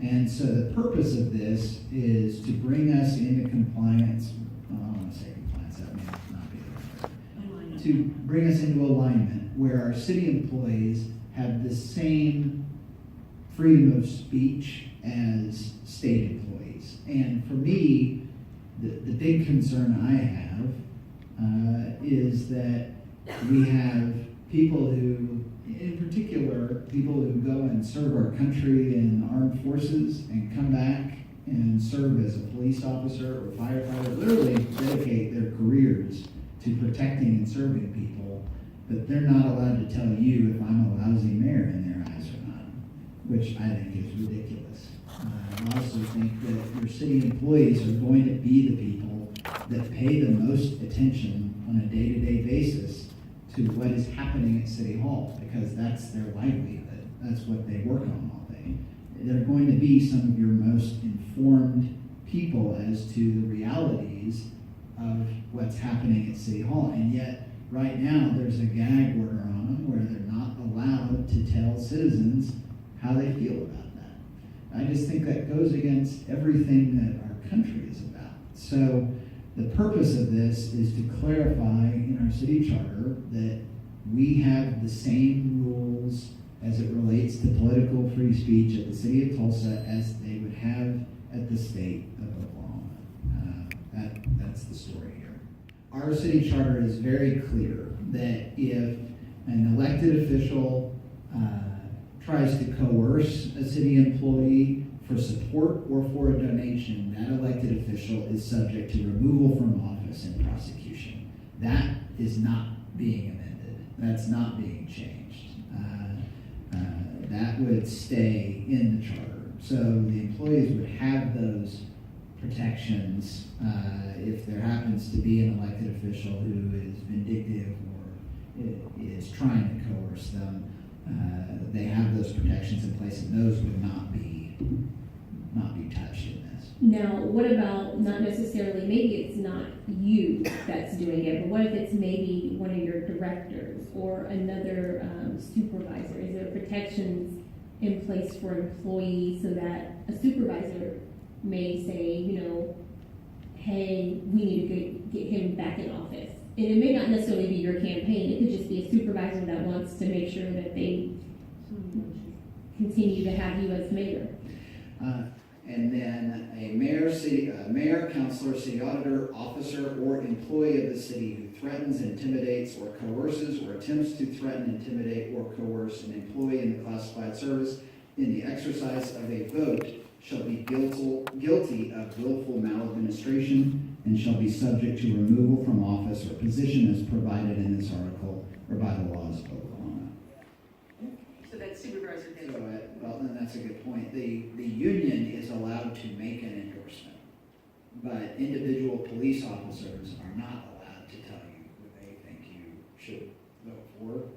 And so the purpose of this is to bring us into compliance. I don't want to say compliance, that may not be the right word. To bring us into alignment where our city employees have the same freedom of speech as state employees. And for me, the big concern I have is that we have people who, in particular, people who go and serve our country in armed forces and come back and serve as a police officer or firefighter, literally dedicate their careers to protecting and serving people, but they're not allowed to tell you if I'm a lousy mayor in their eyes or not, which I think is ridiculous. I also think that your city employees are going to be the people that pay the most attention on a day-to-day basis to what is happening at City Hall, because that's their livelihood. That's what they work on all day. They're going to be some of your most informed people as to the realities of what's happening at City Hall. And yet, right now, there's a gag order on them where they're not allowed to tell citizens how they feel about that. I just think that goes against everything that our country is about. So the purpose of this is to clarify in our city charter that we have the same rules as it relates to political free speech at the city of Tulsa as they would have at the state of Oklahoma. That's the story here. Our city charter is very clear that if an elected official tries to coerce a city employee for support or for a donation, that elected official is subject to removal from office and prosecution. That is not being amended. That's not being changed. That would stay in the charter. So the employees would have those protections if there happens to be an elected official who is vindictive or is trying to coerce them. They have those protections in place, and those would not be touched in this. Now, what about not necessarily, maybe it's not you that's doing it, but what if it's maybe one of your directors or another supervisor? Is there protections in place for employees so that a supervisor may say, hey, we need to get him back in office? And it may not necessarily be your campaign. It could just be a supervisor that wants to make sure that they continue to have you as mayor. And then a mayor, councilor, city auditor, officer, or employee of the city who threatens, intimidates, or coerces, or attempts to threaten, intimidate, or coerce an employee in the classified service in the exercise of a vote shall be guilty of willful maladministration and shall be subject to removal from office or position as provided in this article or by the laws of Oklahoma. So that supervisor did. So, well, then that's a good point. The union is allowed to make an endorsement, but individual police officers are not allowed to tell you who they think you should vote for